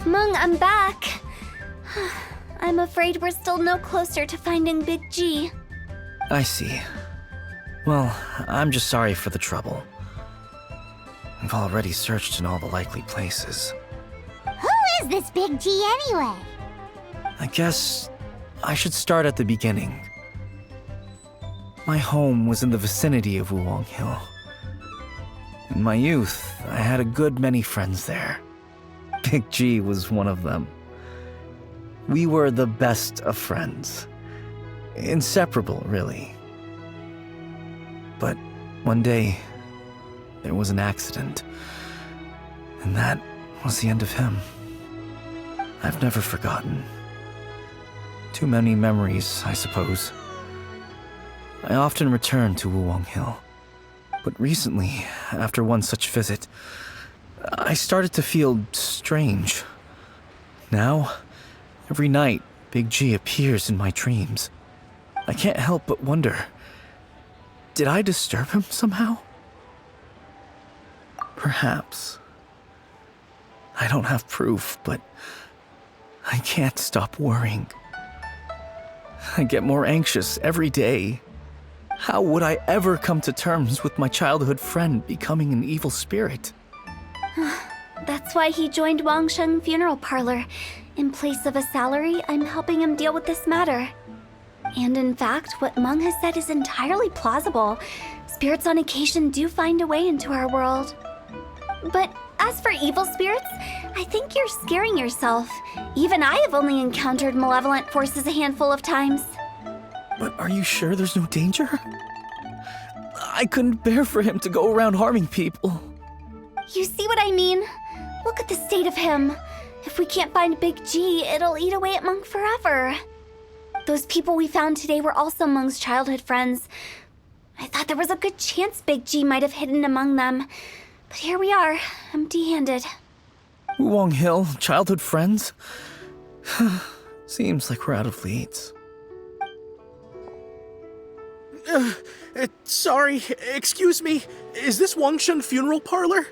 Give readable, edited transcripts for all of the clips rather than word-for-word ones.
Mung, I'm back. I'm afraid we're still no closer to finding Big G. I see. Well, I'm just sorry for the trouble. I've already searched in all the likely places. Who is this Big G anyway? I guess I should start at the beginning. My home was in the vicinity of Wuwang Hill. In my youth, I had a good many friends there. Big G was one of them. We were the best of friends. Inseparable, really. But one day, there was an accident. And that was the end of him. I've never forgotten. Too many memories, I suppose. I often return to Wuwang Hill. But recently, after one such visit, I started to feel strange. Now, every night, Big G appears in my dreams. I can't help but wonder, did I disturb him somehow? Perhaps. I don't have proof, but I can't stop worrying. I get more anxious every day. How would I ever come to terms with my childhood friend becoming an evil spirit? That's why he joined Wangsheng Funeral Parlor. In place of a salary, I'm helping him deal with this matter. And in fact, what Mung has said is entirely plausible. Spirits on occasion do find a way into our world. But as for evil spirits, I think you're scaring yourself. Even I have only encountered malevolent forces a handful of times. But are you sure there's no danger? I couldn't bear for him to go around harming people. You see what I mean? Look at the state of him. If we can't find Big G, it'll eat away at Mung forever. Those people we found today were also Mung's childhood friends. I thought there was a good chance Big G might have hidden among them. But here we are, empty-handed. Wuwang Hill, childhood friends? Seems like we're out of leads. Sorry, excuse me. Is this Wangsheng Funeral Parlor?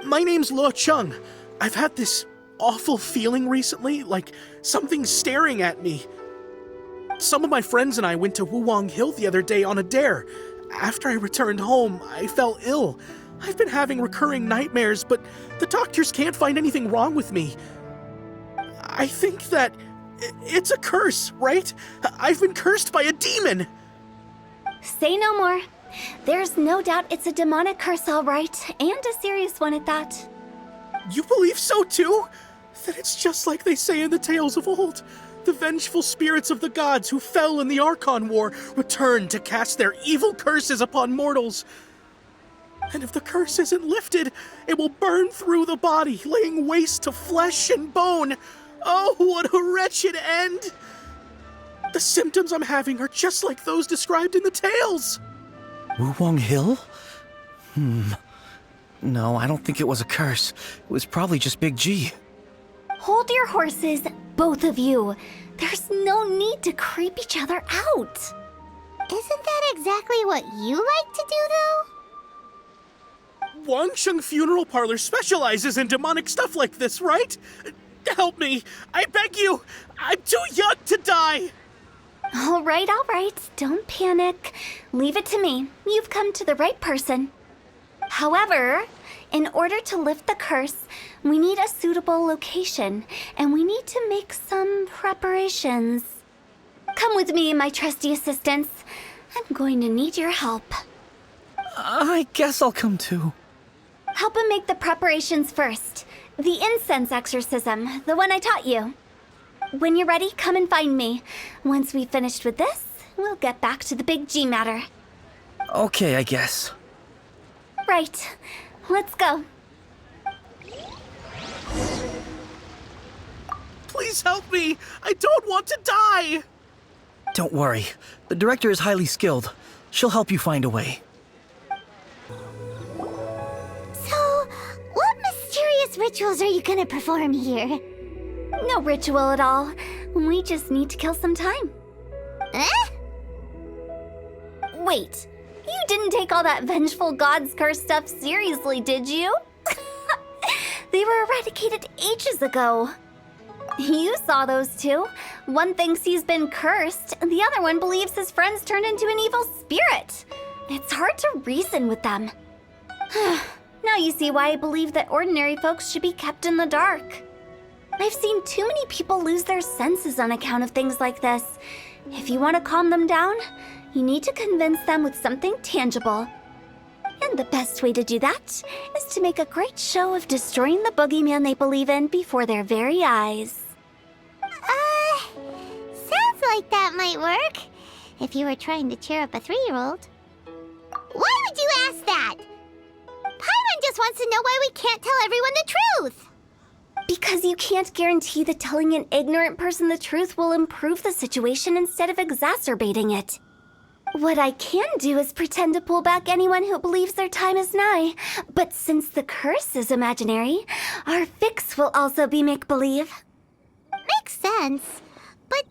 My name's Luo Chung. I've had this awful feeling recently, like something's staring at me. Some of my friends and I went to Wuwang Hill the other day on a dare. After I returned home, I fell ill. I've been having recurring nightmares, but the doctors can't find anything wrong with me. I think that it's a curse, right? I've been cursed by a demon. Say no more. There's no doubt it's a demonic curse, all right, and a serious one at that. You believe so too? Then it's just like they say in the tales of old. The vengeful spirits of the gods who fell in the Archon War return to cast their evil curses upon mortals. And if the curse isn't lifted, it will burn through the body, laying waste to flesh and bone. Oh, what a wretched end! The symptoms I'm having are just like those described in the tales. Wuwang Hill? No, I don't think it was a curse. It was probably just Big G. Hold your horses, both of you. There's no need to creep each other out. Isn't that exactly what you like to do, though? Wangsheng Funeral Parlor specializes in demonic stuff like this, right? Help me, I beg you. I'm too young to die. All right, don't panic. Leave it to me. You've come to the right person. However, in order to lift the curse, we need a suitable location, and we need to make some preparations. Come with me, my trusty assistants. I'm going to need your help. I guess I'll come too. Help him make the preparations first. The incense exorcism, the one I taught you. When you're ready, come and find me. Once we've finished with this, we'll get back to the Big G matter. Okay, I guess. Right. Let's go. Please help me. I don't want to die. Don't worry. The director is highly skilled. She'll help you find a way. So, what mysterious rituals are you gonna perform here? No ritual at all. We just need to kill some time. Eh? Wait, you didn't take all that vengeful god's curse stuff seriously, did you? They were eradicated ages ago. You saw those two. One thinks he's been cursed, and the other one believes his friends turned into an evil spirit. It's hard to reason with them. Now you see why I believe that ordinary folks should be kept in the dark. I've seen too many people lose their senses on account of things like this. If you want to calm them down, you need to convince them with something tangible. And the best way to do that is to make a great show of destroying the boogeyman they believe in before their very eyes. Sounds like that might work. If you were trying to cheer up a 3-year-old. Why would you ask that? Paimon just wants to know why we can't tell everyone the truth. Because you can't guarantee that telling an ignorant person the truth will improve the situation instead of exacerbating it. What I can do is pretend to pull back anyone who believes their time is nigh. But since the curse is imaginary, our fix will also be make-believe. Makes sense. But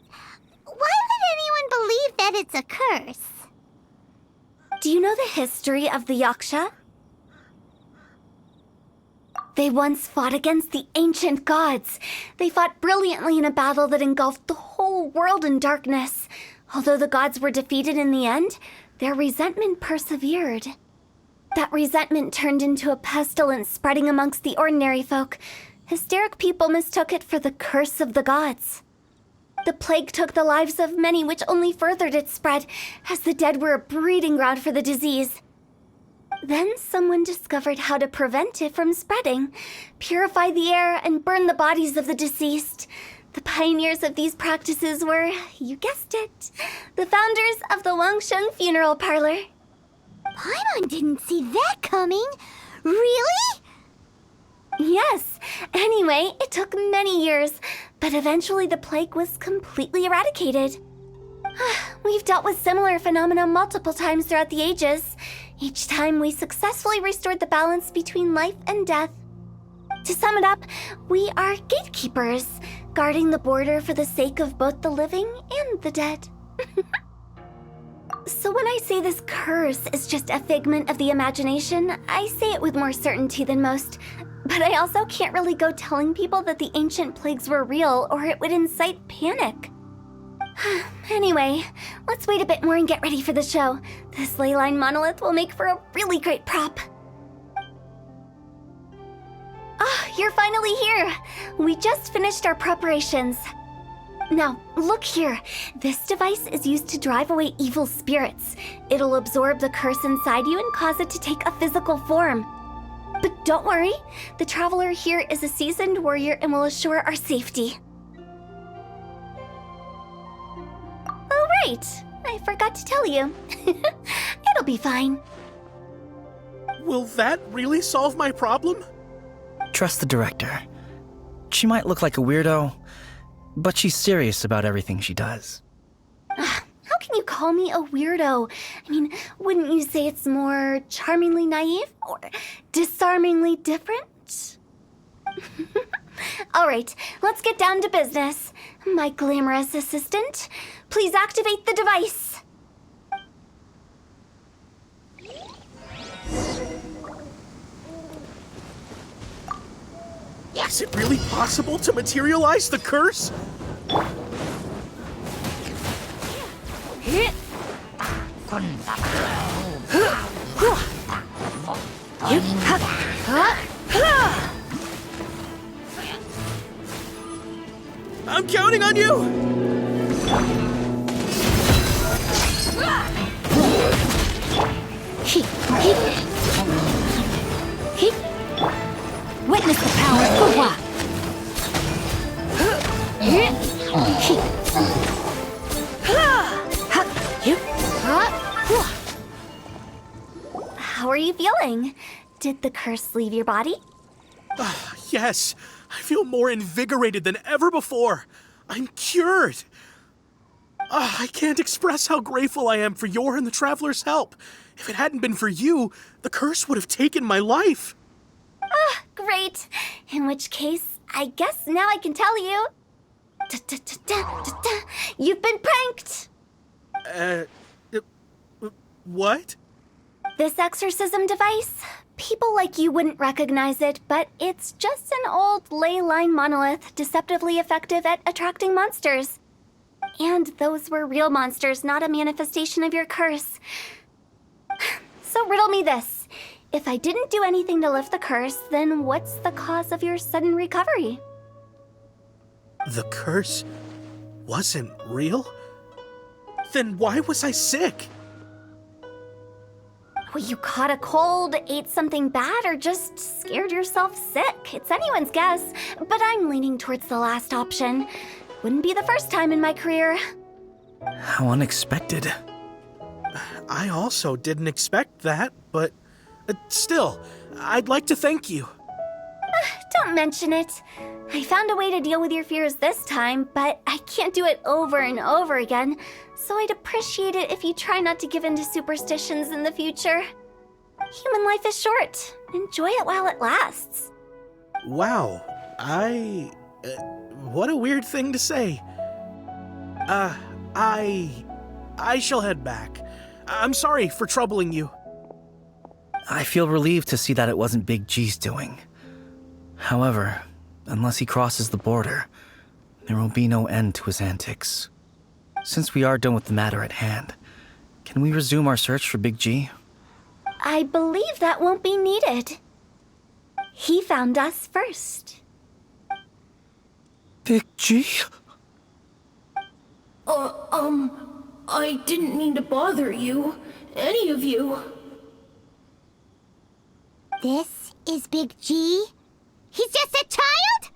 why would anyone believe that it's a curse? Do you know the history of the Yaksha? They once fought against the ancient gods. They fought brilliantly in a battle that engulfed the whole world in darkness. Although the gods were defeated in the end, their resentment persevered. That resentment turned into a pestilence spreading amongst the ordinary folk. Hysteric people mistook it for the curse of the gods. The plague took the lives of many, which only furthered its spread, as the dead were a breeding ground for the disease. Then someone discovered how to prevent it from spreading, purify the air, and burn the bodies of the deceased. The pioneers of these practices were, you guessed it, the founders of the Wangsheng Funeral Parlor. Paimon didn't see that coming. Really? Yes. Anyway, it took many years, but eventually the plague was completely eradicated. We've dealt with similar phenomena multiple times throughout the ages. Each time we successfully restored the balance between life and death. To sum it up, we are gatekeepers, guarding the border for the sake of both the living and the dead. So when I say this curse is just a figment of the imagination, I say it with more certainty than most. But I also can't really go telling people that the ancient plagues were real, or it would incite panic. Anyway, let's wait a bit more and get ready for the show. This leyline monolith will make for a really great prop. You're finally here! We just finished our preparations. Now, look here. This device is used to drive away evil spirits. It'll absorb the curse inside you and cause it to take a physical form. But don't worry, the traveler here is a seasoned warrior and will assure our safety. Oh, right. I forgot to tell you. It'll be fine. Will that really solve my problem? Trust the director. She might look like a weirdo, but she's serious about everything she does. How can you call me a weirdo? I mean, wouldn't you say it's more charmingly naive or disarmingly different? All right, let's get down to business. My glamorous assistant, please activate the device. Is it really possible to materialize the curse? I'm counting on you! Witness the power of Fuhua. How are you feeling? Did the curse leave your body? Yes, I feel more invigorated than ever before. I'm cured. I can't express how grateful I am for your and the Traveler's help. If it hadn't been for you, the curse would have taken my life. Great. In which case, I guess now I can tell you. You've been pranked! What? This exorcism device, People like you wouldn't recognize it, but it's just an old ley line monolith deceptively effective at attracting monsters. And those were real monsters, not a manifestation of your curse. So riddle me this. If I didn't do anything to lift the curse, then what's the cause of your sudden recovery? The curse wasn't real? Then why was I sick? Well, you caught a cold, ate something bad, or just scared yourself sick. It's anyone's guess, but I'm leaning towards the last option. Wouldn't be the first time in my career. How unexpected. I also didn't expect that, but still, I'd like to thank you. Don't mention it. I found a way to deal with your fears this time, but I can't do it over and over again, so I'd appreciate it if you try not to give in to superstitions in the future. Human life is short. Enjoy it while it lasts. Wow, what a weird thing to say. I shall head back. I'm sorry for troubling you. I feel relieved to see that it wasn't Big G's doing. However, unless he crosses the border, there will be no end to his antics. Since we are done with the matter at hand, can we resume our search for Big G? I believe that won't be needed. He found us first. Big G? I didn't mean to bother you. Any of you. This is Big G? He's just a child?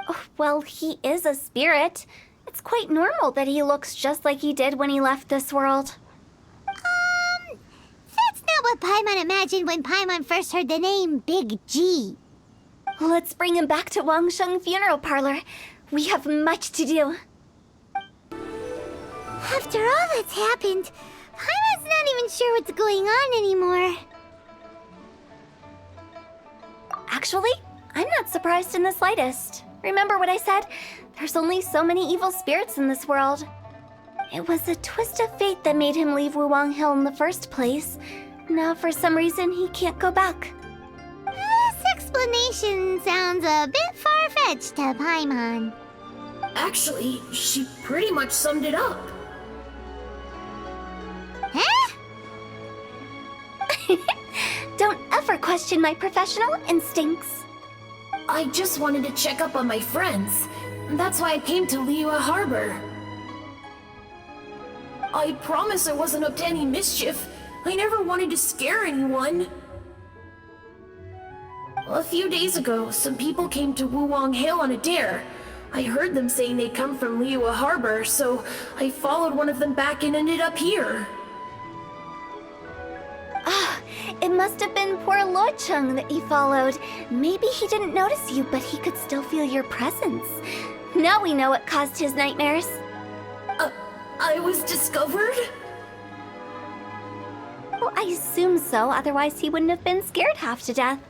Oh, well, he is a spirit. It's quite normal that he looks just like he did when he left this world. That's not what Paimon imagined when Paimon first heard the name Big G. Let's bring him back to Wangsheng Funeral Parlor. We have much to do. After all that's happened, Paimon's not even sure what's going on anymore. Actually, I'm not surprised in the slightest. Remember what I said? There's only so many evil spirits in this world. It was a twist of fate that made him leave Wuwang Hill in the first place. Now, for some reason, he can't go back. This explanation sounds a bit far-fetched to Paimon. Actually, she pretty much summed it up. Huh? Don't ever question my professional instincts. I just wanted to check up on my friends. That's why I came to Liyue Harbor. I promise I wasn't up to any mischief. I never wanted to scare anyone. A few days ago, some people came to Wuwang Hill on a dare. I heard them saying they'd come from Liyue Harbor, so I followed one of them back and ended up here. It must have been poor Lo Chung that you followed. Maybe he didn't notice you, but he could still feel your presence. Now we know what caused his nightmares. I was discovered? Well, I assume so, otherwise he wouldn't have been scared half to death.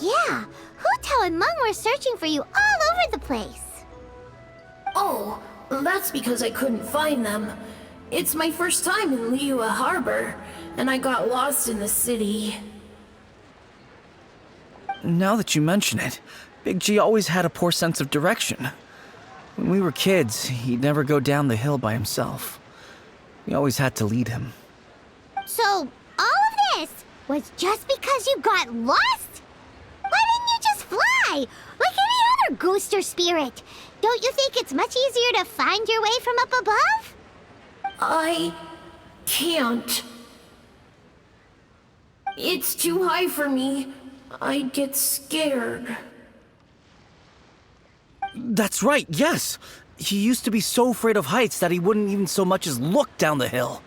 Yeah, Hu Tao and Meng were searching for you all over the place. Oh, that's because I couldn't find them. It's my first time in Liyue Harbor, and I got lost in the city. Now that you mention it, Big G always had a poor sense of direction. When we were kids, he'd never go down the hill by himself. We always had to lead him. So, all of this was just because you got lost? Why didn't you just fly? Like any other ghost or spirit? Don't you think it's much easier to find your way from up above? I can't. It's too high for me. I'd get scared. That's right, yes! He used to be so afraid of heights that he wouldn't even so much as look down the hill.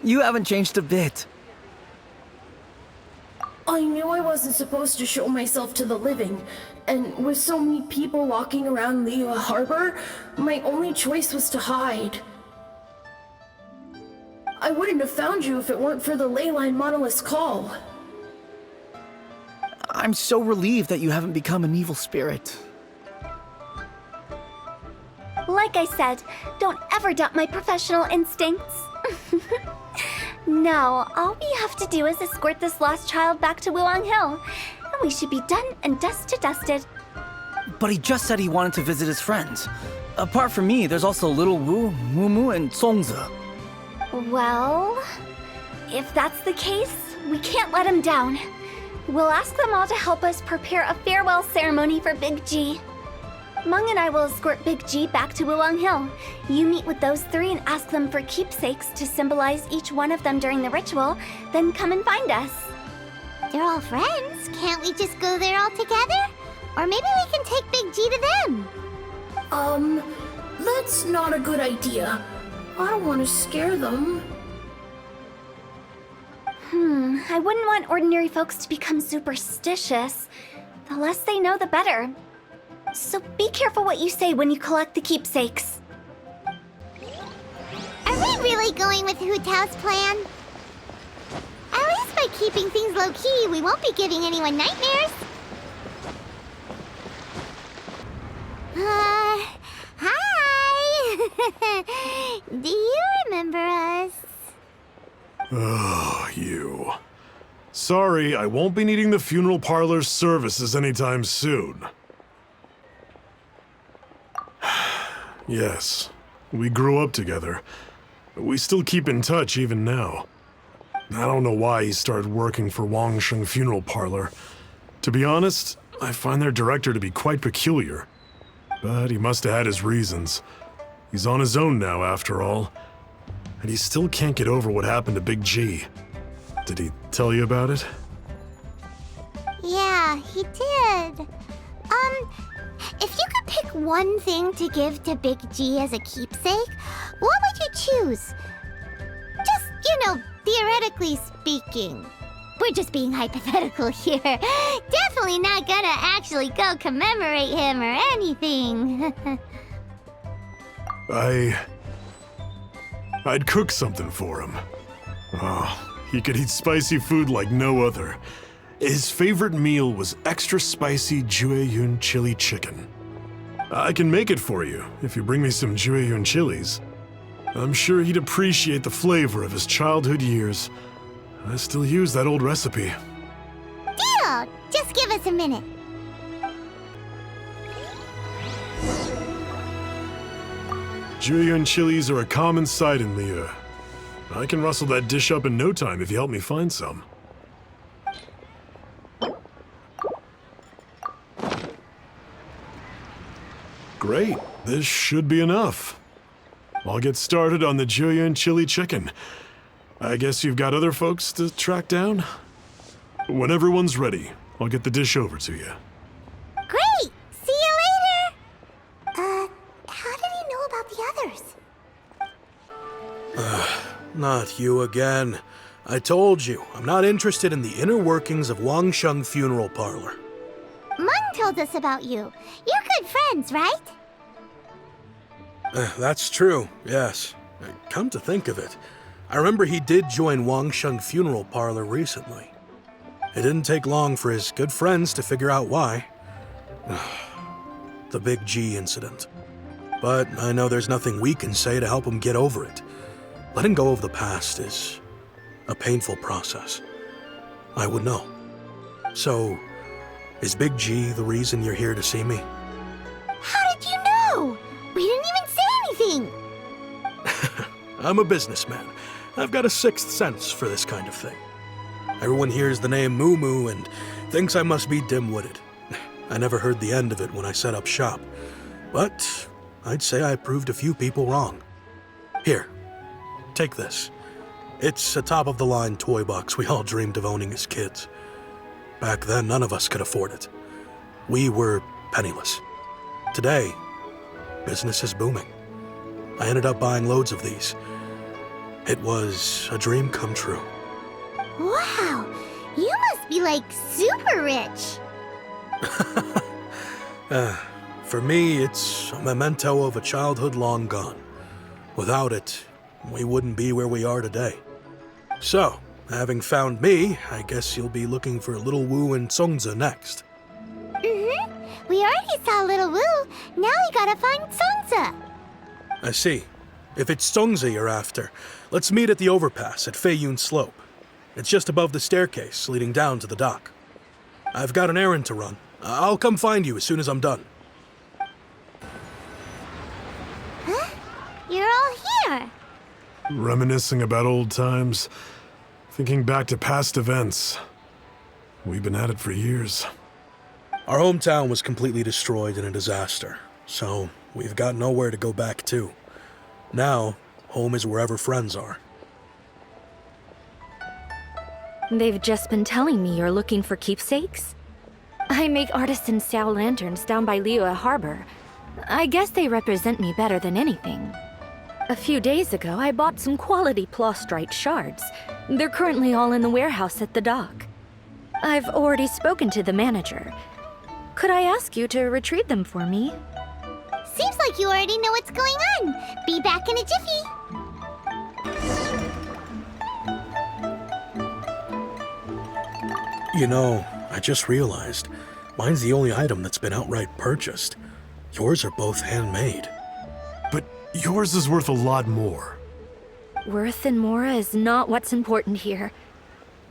You haven't changed a bit. I knew I wasn't supposed to show myself to the living, and with so many people walking around Liyue Harbor, my only choice was to hide. I wouldn't have found you if it weren't for the Leyline Monolith's call. I'm so relieved that you haven't become an evil spirit. Like I said, don't ever doubt my professional instincts. No, all we have to do is escort this lost child back to Wuong Hill. And we should be done and dust to dusted. But he just said he wanted to visit his friends. Apart from me, there's also Little Wu, Mumu, and Songza. Well, if that's the case, we can't let him down. We'll ask them all to help us prepare a farewell ceremony for Big G. Mung and I will escort Big G back to Wuong Hill. You meet with those three and ask them for keepsakes to symbolize each one of them during the ritual, then come and find us. They're all friends. Can't we just go there all together? Or maybe we can take Big G to them. That's not a good idea. I don't want to scare them. I wouldn't want ordinary folks to become superstitious. The less they know, the better. So be careful what you say when you collect the keepsakes. Are we really going with Hu Tao's plan? At least by keeping things low-key, we won't be giving anyone nightmares. Hi! Do you remember us? Oh, you. Sorry, I won't be needing the funeral parlor's services anytime soon. Yes, we grew up together. We still keep in touch even now. I don't know why he started working for Wangsheng Funeral Parlor. To be honest, I find their director to be quite peculiar. But he must have had his reasons. He's on his own now, after all. And he still can't get over what happened to Big G. Did he tell you about it? Yeah, he did. If you could pick one thing to give to Big G as a keepsake, what would you choose? Just, theoretically speaking. We're just being hypothetical here. Definitely not gonna actually go commemorate him or anything. I'd cook something for him. Oh, he could eat spicy food like no other. His favorite meal was extra spicy Jueyun chili chicken. I can make it for you if you bring me some Jueyun chilies. I'm sure he'd appreciate the flavor of his childhood years. I still use that old recipe. Deal! Just give us a minute. Jueyun chilies are a common sight in Liyue. I can rustle that dish up in no time if you help me find some. Great, this should be enough. I'll get started on the Jueyun chili chicken. I guess you've got other folks to track down? When everyone's ready, I'll get the dish over to you. Great! See you later! How did he know about the others? Not you again. I told you, I'm not interested in the inner workings of Wangsheng Funeral Parlor. Mung told us about you. You're good friends, right? That's true, yes. Come to think of it, I remember he did join Wangsheng Funeral Parlor recently. It didn't take long for his good friends to figure out why. The Big G incident. But I know there's nothing we can say to help him get over it. Letting go of the past is a painful process. I would know. So, is Big G the reason you're here to see me? How did you know? We didn't even say anything. I'm a businessman. I've got a sixth sense for this kind of thing. Everyone hears the name Moo Moo and thinks I must be dim-witted. I never heard the end of it when I set up shop. But I'd say I proved a few people wrong. Here, take this. It's a top-of-the-line toy box we all dreamed of owning as kids. Back then, none of us could afford it. We were penniless. Today, business is booming. I ended up buying loads of these. It was a dream come true. Wow, you must be like super rich. For me, it's a memento of a childhood long gone. Without it, we wouldn't be where we are today. So, having found me, I guess you'll be looking for Little Wu and Songza next. We already saw Little Wu. Now we gotta find Songza. I see. If it's Songzi you're after, let's meet at the overpass at Feiyun Slope. It's just above the staircase leading down to the dock. I've got an errand to run. I'll come find you as soon as I'm done. Huh? You're all here. Reminiscing about old times, thinking back to past events. We've been at it for years. Our hometown was completely destroyed in a disaster, so we've got nowhere to go back to. Now, home is wherever friends are. They've just been telling me you're looking for keepsakes. I make artisan Sao lanterns down by Liyue Harbor. I guess they represent me better than anything. A few days ago, I bought some quality plastrite shards. They're currently all in the warehouse at the dock. I've already spoken to the manager. Could I ask you to retrieve them for me? Seems like you already know what's going on. Be back in a jiffy. You know, I just realized, mine's the only item that's been outright purchased. Yours are both handmade. But yours is worth a lot more. Worth and more is not what's important here.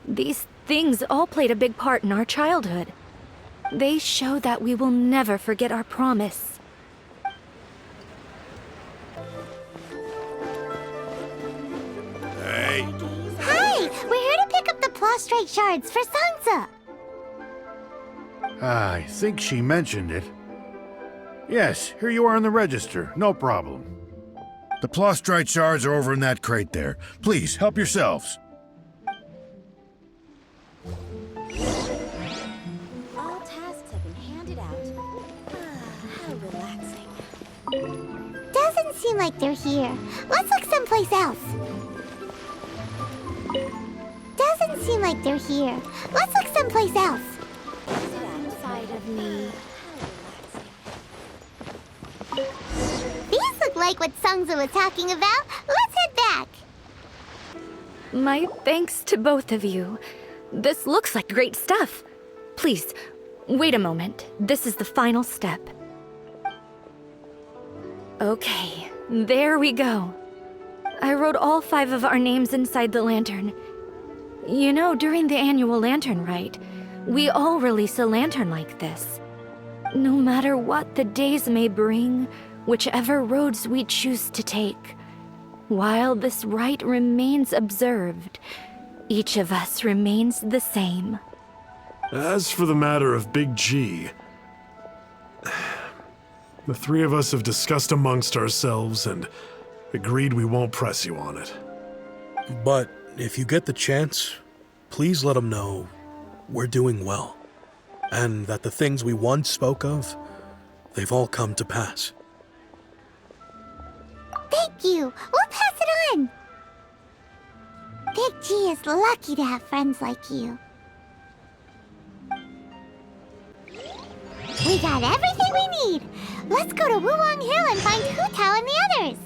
These things all played a big part in our childhood. They show that we will never forget our promise. Hi! We're here to pick up the plastrite shards for Sansa. I think she mentioned it. Yes, here you are in the register. No problem. The plastrite shards are over in that crate there. Please, help yourselves. All tasks have been handed out. How relaxing. Doesn't seem like they're here. Let's look someplace else. Doesn't seem like they're here. Let's look someplace else. Sit outside of me. These look like what Sungza was talking about. Let's head back. My thanks to both of you. This looks like great stuff. Please, wait a moment. This is the final step. Okay, there we go. I wrote all 5 of our names inside the lantern. You know, during the annual lantern rite, we all release a lantern like this. No matter what the days may bring, whichever roads we choose to take, while this rite remains observed, each of us remains the same. As for the matter of Big G, the 3 of us have discussed amongst ourselves and agreed we won't press you on it. But if you get the chance, please let them know we're doing well. And that the things we once spoke of, they've all come to pass. Thank you. We'll pass it on. Big G is lucky to have friends like you. We got everything we need. Let's go to Wuwang Hill and find Hu Tao and the others.